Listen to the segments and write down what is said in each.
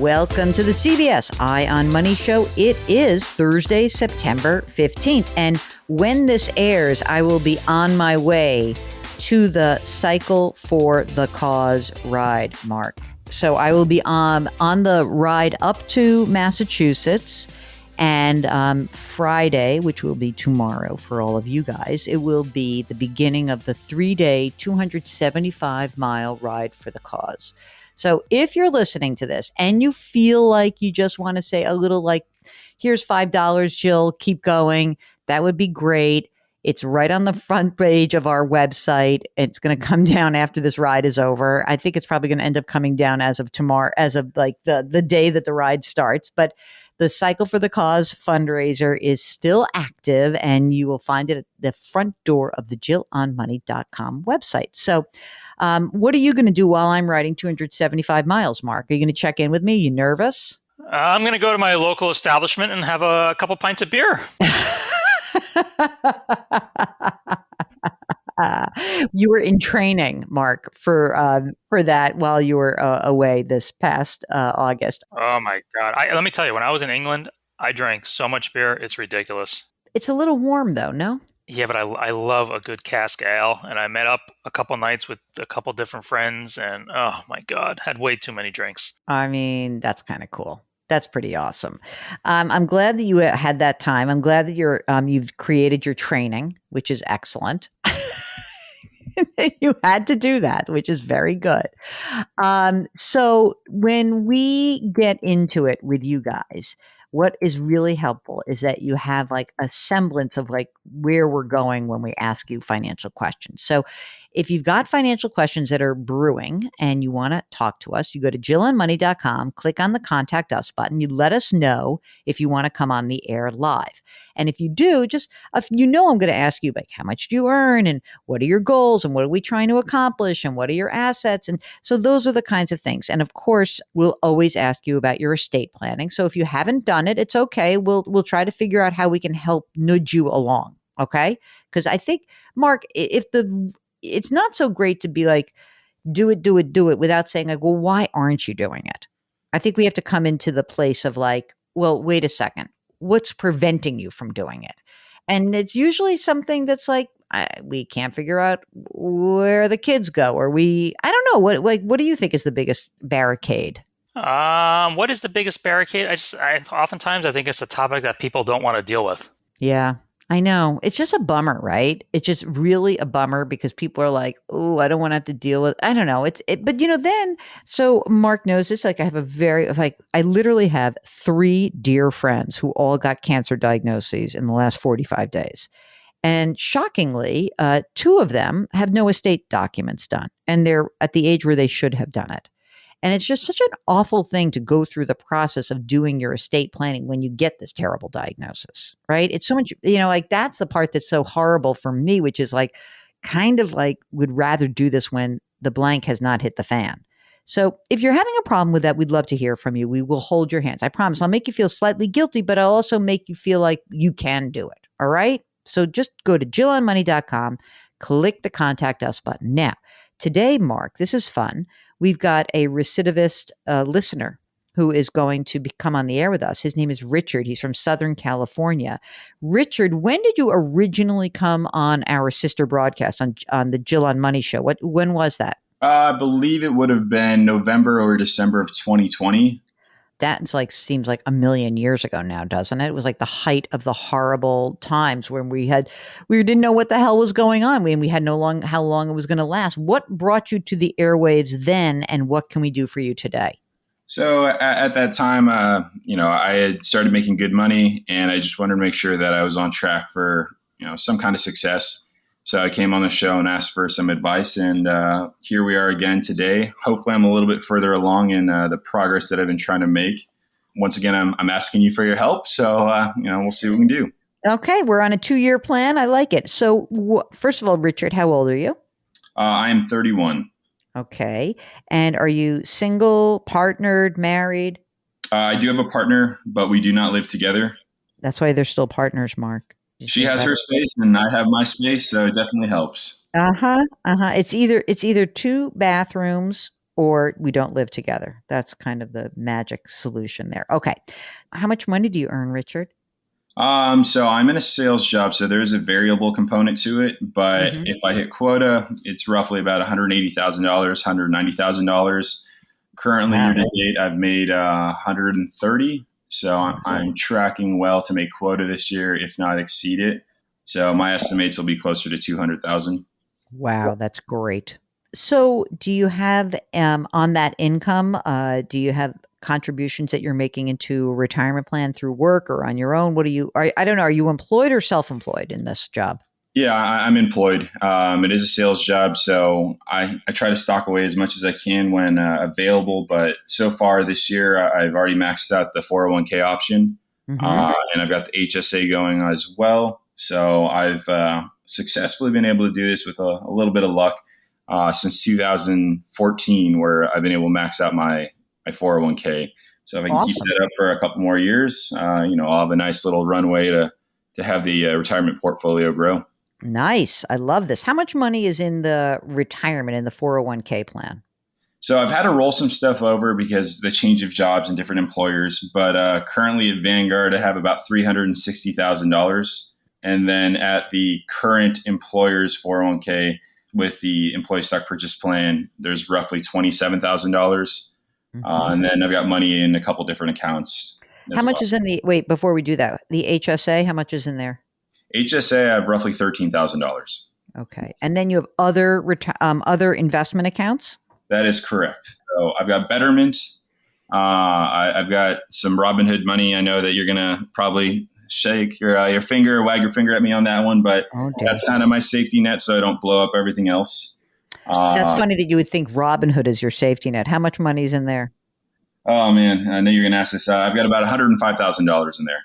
Welcome to the CBS Eye on Money show. It is Thursday, September 15th. And when this airs, I will be on my way to the Cycle for the Cause ride, Mark. So I will be on the ride up to Massachusetts. And Friday, which will be tomorrow for all of you guys, it will be the beginning of the 3-day, 275-mile ride for the cause. So if you're listening to this and you feel like you just want to say a little like, here's $5, Jill, keep going, that would be great. It's right on the front page of our website. It's going to come down after this ride is over. I think it's probably going to end up coming down as of tomorrow, as of like the day that the ride starts. But the Cycle for the Cause fundraiser is still active, and you will find it at the front door of the JillOnMoney.com website. So what are you going to do while I'm riding 275 miles, Mark? Are you going to check in with me? You nervous? I'm going to go to my local establishment and have a couple pints of beer. You were in training, Mark, for that while you were away this past August. Oh my God! Let me tell you, when I was in England, I drank so much beer, it's ridiculous. It's a little warm, though, no? Yeah, but I love a good cask ale, and I met up a couple nights with a couple different friends, and oh my God, had way too many drinks. I mean, that's kind of cool. That's pretty awesome. I'm glad that you had that time. I'm glad that you've created your training, which is excellent. You had to do that, which is very good. So when we get into it with you guys, what is really helpful is that you have like a semblance of like where we're going when we ask you financial questions. So if you've got financial questions that are brewing and you want to talk to us, you go to JillOnMoney.com, click on the Contact Us button. You let us know if you want to come on the air live. And if you do, just if you know I'm going to ask you like how much do you earn and what are your goals and what are we trying to accomplish and what are your assets? And so those are the kinds of things. And of course, we'll always ask you about your estate planning. So if you haven't done it, it's okay. We'll try to figure out how we can help nudge you along. Okay? Because I think, Mark, it's not so great to be like, do it without saying like, well, why aren't you doing it? I think we have to come into the place of like, well, wait a second. What's preventing you from doing it? And it's usually something that's like, we can't figure out where the kids go, or I don't know. What do you think is the biggest barricade? What is the biggest barricade? Oftentimes I think it's a topic that people don't want to deal with. Yeah. I know. It's just a bummer, right? It's just really a bummer because people are like, oh, I don't want to have to deal with, I don't know. But then, so Mark knows this, like I literally have 3 dear friends who all got cancer diagnoses in the last 45 days. And shockingly, 2 of them have no estate documents done. And they're at the age where they should have done it. And it's just such an awful thing to go through the process of doing your estate planning when you get this terrible diagnosis, right? It's so much, like that's the part that's so horrible for me, which is like kind of like would rather do this when the blank has not hit the fan. So if you're having a problem with that, we'd love to hear from you. We will hold your hands. I promise I'll make you feel slightly guilty, but I'll also make you feel like you can do it. All right. So just go to JillOnMoney.com, click the Contact Us button. Now, today, Mark, this is fun. We've got a recidivist listener who is going to come on the air with us. His name is Richard. He's from Southern California. Richard, when did you originally come on our sister broadcast on the Jill on Money show? When was that? I believe it would have been November or December of 2020. That seems like a million years ago now, doesn't it? It was like the height of the horrible times when we didn't know what the hell was going on. We had how long it was going to last. What brought you to the airwaves then, and what can we do for you today? So at that time, I had started making good money, and I just wanted to make sure that I was on track for some kind of success. So I came on the show and asked for some advice, and here we are again today. Hopefully I'm a little bit further along in the progress that I've been trying to make. Once again, I'm asking you for your help, so we'll see what we can do. Okay, we're on a 2-year plan. I like it. So first of all, Richard, how old are you? I am 31. Okay, and are you single, partnered, married? I do have a partner, but we do not live together. That's why they're still partners, Mark. She has her space and I have my space, so it definitely helps. It's either 2 bathrooms or we don't live together. That's kind of the magic solution there. Okay. How much money do you earn, Richard? So I'm in a sales job, so there is a variable component to it. But Hmm. if I hit quota, it's roughly about $180,000, $190,000. Currently, year Wow. to date, I've made 130. So I'm tracking well to make quota this year, if not exceed it. So my estimates will be closer to 200,000. Wow, that's great. So, do you have on that income? Do you have contributions that you're making into a retirement plan through work or on your own? What are you? I don't know. Are you employed or self-employed in this job? Yeah, I'm employed. It is a sales job, so I try to stock away as much as I can when available. But so far this year, I've already maxed out the 401k option, Hmm. and I've got the HSA going as well. So I've successfully been able to do this with a little bit of luck since 2014, where I've been able to max out my 401k. So if I can keep Awesome. that up for a couple more years, I'll have a nice little runway to have the retirement portfolio grow. Nice. I love this. How much money is in the retirement in the 401k plan? So I've had to roll some stuff over because the change of jobs and different employers. But currently at Vanguard, I have about $360,000, and then at the current employer's 401k with the employee stock purchase plan, there's roughly $27,000, Hmm. and then I've got money in a couple different accounts How as much well. is in the wait, before we do that, the HSA, how much is in there? HSA, I have roughly $13,000. Okay. And then you have other investment accounts? That is correct. So I've got Betterment. I've got some Robinhood money. I know that you're gonna probably shake your finger, wag your finger at me on that one, but Oh, dear. that's kind of my safety net, so I don't blow up everything else. That's Uh, funny that you would think Robinhood is your safety net. How much money is in there? oh man, I know you're gonna ask this. I've got about $105,000 in there.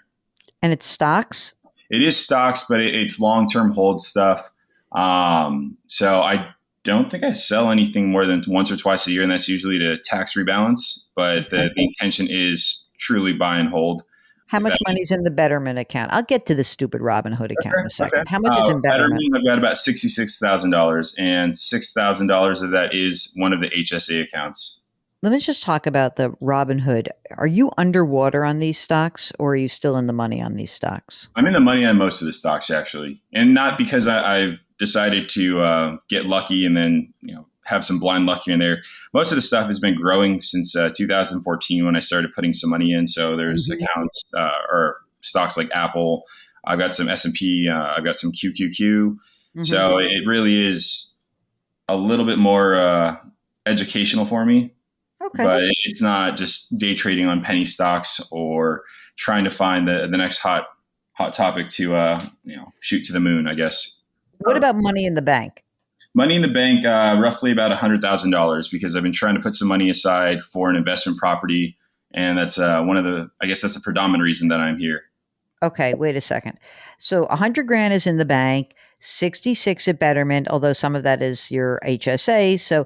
And it's stocks? It is stocks, but it's long term hold stuff. So I don't think I sell anything more than once or twice a year, and that's usually to tax rebalance. But Okay. the intention is truly buy and hold. How If much money's in the Betterment account? I'll get to the stupid Robinhood account in a Okay. second. How much is in Betterment? Betterment, I've got about $66,000, and $6,000 of that is one of the HSA accounts. Let me just talk about the Robinhood. Are you underwater on these stocks or are you still in the money on these stocks? I'm in the money on most of the stocks actually, and not because I've decided to get lucky and then have some blind luck here and there. Most of the stuff has been growing since 2014 when I started putting some money in. So there's Mhm. accounts or stocks like Apple. I've got some S&P. I've got some QQQ. Mhm. So it really is a little bit more educational for me, Okay. but it's not just day trading on penny stocks or trying to find the next hot topic to shoot to the moon, I guess. What about money in the bank? Money in the bank, roughly about $100,000, because I've been trying to put some money aside for an investment property, and that's I guess that's the predominant reason that I'm here. Okay, wait a second. So 100 grand is in the bank, 66 at Betterment, although some of that is your HSA. So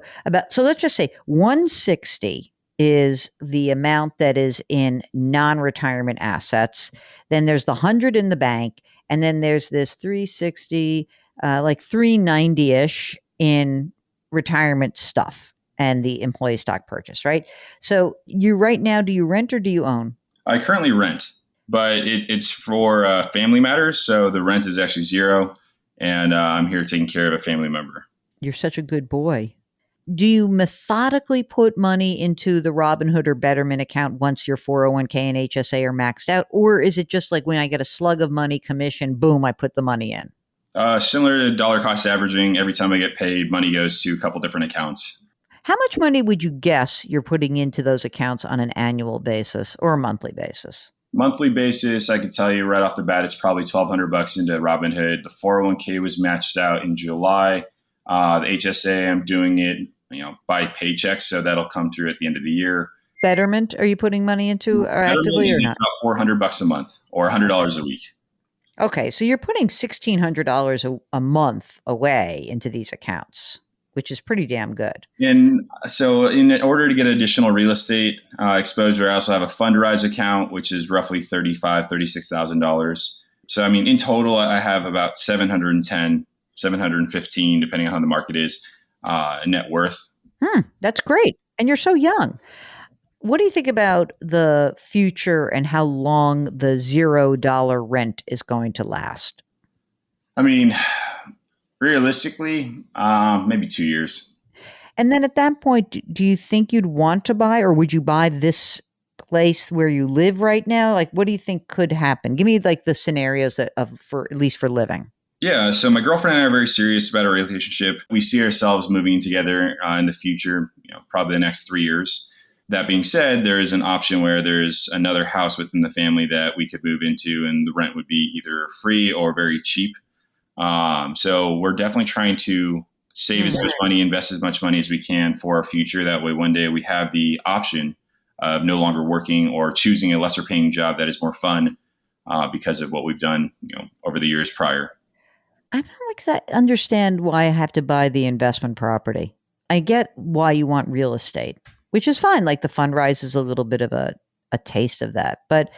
let's just say 160 is the amount that is in non-retirement assets. Then there's the 100 in the bank, and then there's this 360, like 390-ish in retirement stuff and the employee stock purchase, right? So you right now, do you rent or do you own? I currently rent, but it's for family matters, so the rent is actually zero, and I'm here taking care of a family member. You're such a good boy. Do you methodically put money into the Robinhood or Betterment account once your 401k and HSA are maxed out? Or is it just like when I get a slug of money commission, boom, I put the money in? Similar to dollar cost averaging, every time I get paid, money goes to a couple different accounts. How much money would you guess you're putting into those accounts on an annual basis or a monthly basis? Monthly basis, I could tell you right off the bat, it's probably $1,200 into Robinhood. The 401k was matched out in July. The HSA, I'm doing it, by paycheck, so that'll come through at the end of the year. Betterment, are you putting money into actively or It's not? about $400 a month or $100 a week. Okay, so you're putting $1,600 a month away into these accounts, which is pretty damn good. And so, in order to get additional real estate exposure, I also have a Fundrise account, which is roughly $36,000. So, I mean, in total, I have about 710, 715, depending on how the market is, net worth. That's great. And you're so young. What do you think about the future and how long the $0 rent is going to last? I mean, realistically, maybe 2 years. And then at that point, do you think you'd want to buy, or would you buy this place where you live right now? Like, what do you think could happen? Give me like the scenarios that of for at least for living. Yeah, so my girlfriend and I are very serious about our relationship. We see ourselves moving together in the future, probably the next 3 years. That being said, there is an option where there's another house within the family that we could move into, and the rent would be either free or very cheap. So we're definitely trying to save as much money, invest as much money as we can for our future. That way, one day we have the option of no longer working or choosing a lesser paying job that is more fun because of what we've done, over the years prior. I don't exactly understand why I have to buy the investment property. I get why you want real estate, which is fine. Like the Fundrise is a little bit of a taste of that. But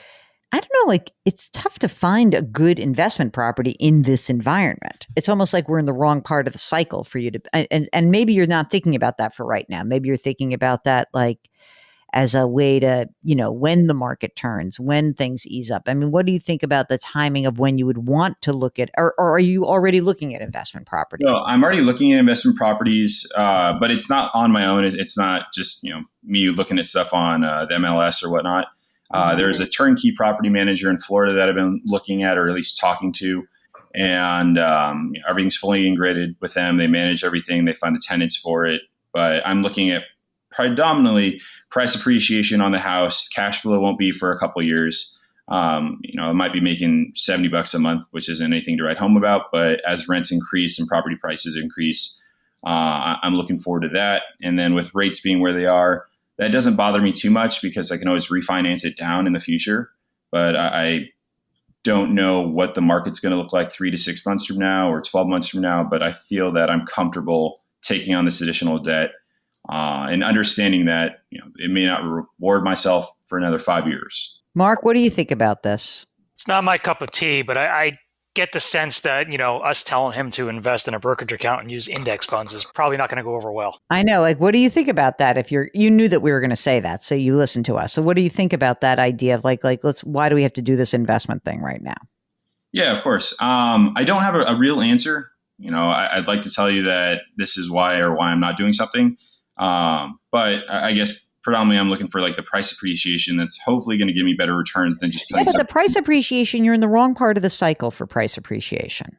I don't know, like it's tough to find a good investment property in this environment. It's almost like we're in the wrong part of the cycle for you to, and maybe you're not thinking about that for right now. Maybe you're thinking about that like as a way to, when the market turns, when things ease up. I mean, what do you think about the timing of when you would want to look at, or are you already looking at investment property? No, I'm already looking at investment properties, but it's not on my own. It's not just, me looking at stuff on the MLS or whatnot. There's a turnkey property manager in Florida that I've been looking at, or at least talking to, and everything's fully integrated with them. They manage everything. They find the tenants for it. But I'm looking at predominantly price appreciation on the house. Cash flow won't be for a couple of years. It might be making $70 a month, which isn't anything to write home about. But as rents increase and property prices increase, I'm looking forward to that. And then with rates being where they are, that doesn't bother me too much because I can always refinance it down in the future. But I don't know what the market's going to look like 3 to 6 months from now or 12 months from now. But I feel that I'm comfortable taking on this additional debt and understanding that it may not reward myself for another 5 years. Mark, what do you think about this? It's not my cup of tea, but I get the sense that, us telling him to invest in a brokerage account and use index funds is probably not going to go over well. I know. Like, what do you think about that? If you knew that we were going to say that, so you listened to us. So what do you think about that idea of like, why do we have to do this investment thing right now? Yeah, of course. I don't have a real answer. I'd like to tell you that this is why I'm not doing something. But I guess predominantly I'm looking for like the price appreciation that's hopefully going to give me better returns than just but the price appreciation, you're in the wrong part of the cycle for price appreciation.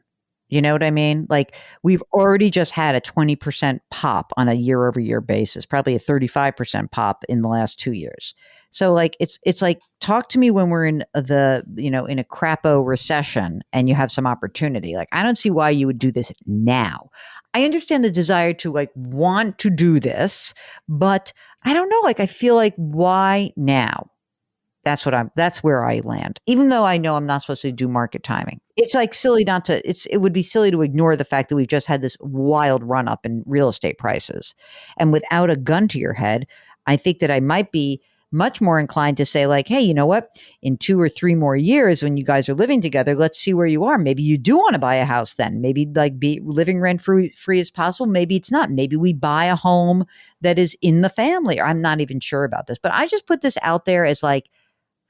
You know what I mean? Like we've already just had a 20% pop on a year over year basis, probably a 35% pop in the last 2 years. So like, it's like, talk to me when we're in in a crapo recession and you have some opportunity. Like, I don't see why you would do this now. I understand the desire to like want to do this, but I don't know. Like, I feel like why now? That's where I land. Even though I know I'm not supposed to do market timing. It's like silly it would be silly to ignore the fact that we've just had this wild run up in real estate prices. And without a gun to your head, I think that I might be much more inclined to say like, hey, you know what? In 2 or 3 more years when you guys are living together, let's see where you are. Maybe you do want to buy a house then. Maybe like be living rent free as possible. Maybe it's not. Maybe we buy a home that is in the family. Or I'm not even sure about this, but I just put this out there as like,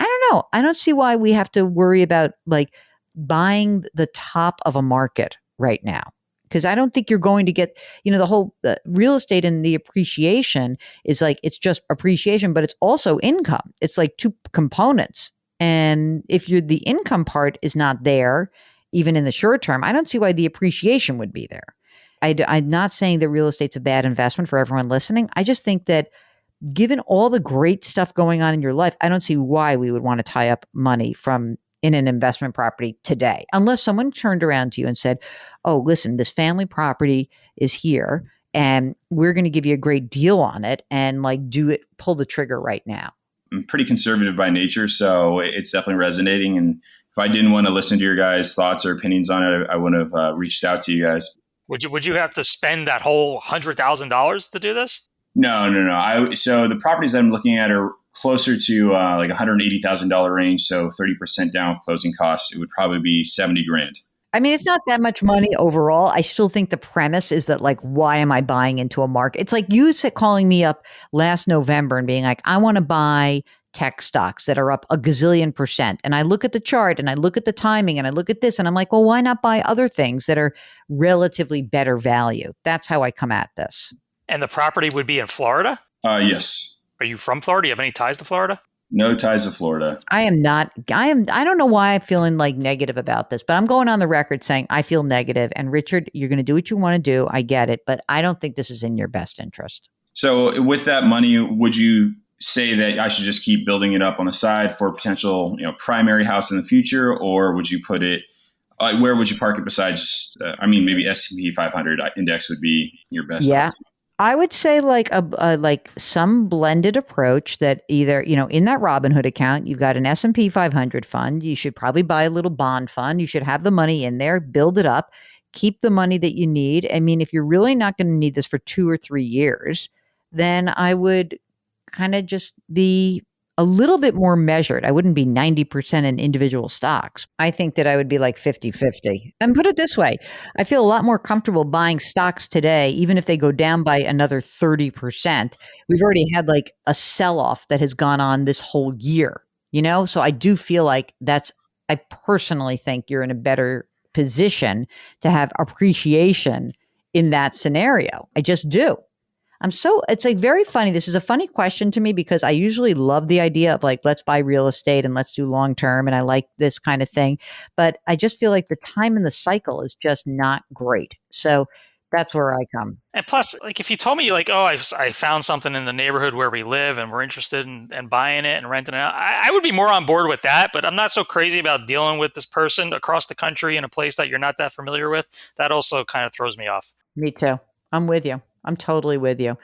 I don't know. I don't see why we have to worry about like buying the top of a market right now. Because I don't think you're going to get, the whole real estate and the appreciation is like, it's just appreciation, but it's also income. It's like 2 components. And if the income part is not there, even in the short term, I don't see why the appreciation would be there. I'm not saying that real estate's a bad investment for everyone listening. I just think that given all the great stuff going on in your life, I don't see why we would want to tie up money in an investment property today, unless someone turned around to you and said, oh, listen, this family property is here and we're going to give you a great deal on it and like pull the trigger right now. I'm pretty conservative by nature, so it's definitely resonating. And if I didn't want to listen to your guys' thoughts or opinions on it, I wouldn't have reached out to you guys. Would you have to spend that whole $100,000 to do this? No. So the properties that I'm looking at are closer to like $180,000 range. So 30% down closing costs, it would probably be $70,000. I mean, it's not that much money overall. I still think the premise is that, like, why am I buying into a market? It's like you calling me up last November and being like, I want to buy tech stocks that are up a gazillion percent. And I look at the chart and I look at the timing and I look at this and I'm like, well, why not buy other things that are relatively better value? That's how I come at this. And the property would be in Florida? Yes. Are you from Florida? Do you have any ties to Florida? No ties to Florida. I don't know why I'm feeling like negative about this, but I'm going on the record saying I feel negative. And Richard, you're going to do what you want to do. I get it, but I don't think this is in your best interest. So with that money, would you say that I should just keep building it up on the side for a potential, primary house in the future, or would you put it? Where would you park it besides? Maybe S&P 500 index would be your best. Yeah. Option. I would say like like some blended approach that either, in that Robinhood account, you've got an S&P 500 fund. You should probably buy a little bond fund. You should have the money in there, build it up, keep the money that you need. I mean, if you're really not going to need this for 2 or 3 years, then I would kind of just be a little bit more measured. I wouldn't be 90% in individual stocks. I think that I would be like 50-50. And put it this way, I feel a lot more comfortable buying stocks today, even if they go down by another 30%. We've already had like a sell-off that has gone on this whole year, So I do feel like I personally think you're in a better position to have appreciation in that scenario. I just do. It's like very funny. This is a funny question to me because I usually love the idea of like, let's buy real estate and let's do long term. And I like this kind of thing. But I just feel like the time in the cycle is just not great. So that's where I come. And plus, like if you told me like, oh, I found something in the neighborhood where we live and we're interested in buying it and renting it out, I would be more on board with that. But I'm not so crazy about dealing with this person across the country in a place that you're not that familiar with. That also kind of throws me off. Me too. I'm with you. I'm totally with you.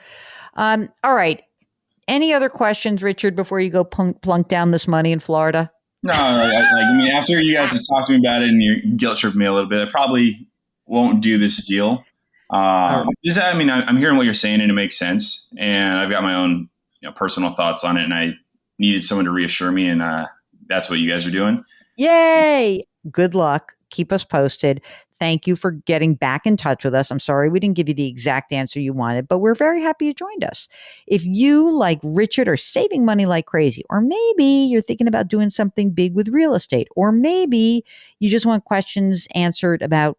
All right. Any other questions, Richard, before you go plunk down this money in Florida? No, after you guys have talked to me about it and you guilt tripped me a little bit, I probably won't do this deal. I'm hearing what you're saying and it makes sense. And I've got my own personal thoughts on it and I needed someone to reassure me. And that's what you guys are doing. Yay. Good luck. Keep us posted. Thank you for getting back in touch with us. I'm sorry we didn't give you the exact answer you wanted, but we're very happy you joined us. If you, like Richard, are saving money like crazy, or maybe you're thinking about doing something big with real estate, or maybe you just want questions answered about,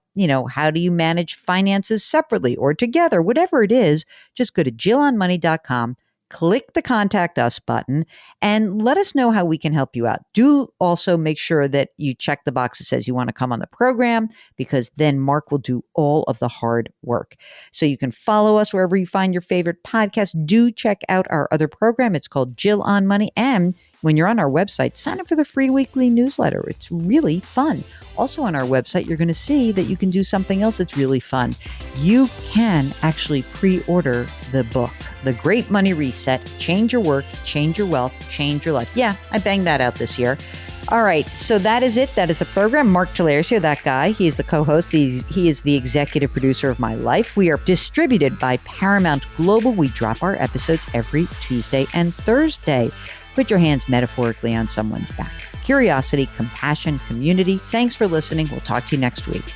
how do you manage finances separately or together, whatever it is, just go to JillOnMoney.com. Click the Contact Us button and let us know how we can help you out. Do also make sure that you check the box that says you want to come on the program because then Mark will do all of the hard work. So you can follow us wherever you find your favorite podcast. Do check out our other program. It's called Jill on Money. And when you're on our website, sign up for the free weekly newsletter. It's really fun. Also on our website, you're going to see that you can do something else that's really fun. You can actually pre-order the book, The Great Money Reset, Change Your Work, Change Your Wealth, Change Your Life. Yeah, I banged that out this year. All right, so that is it. That is the program. Mark Talercio, that guy, he is the co-host. He is the executive producer of My Life. We are distributed by Paramount Global. We drop our episodes every Tuesday and Thursday. Put your hands metaphorically on someone's back. Curiosity, compassion, community. Thanks for listening. We'll talk to you next week.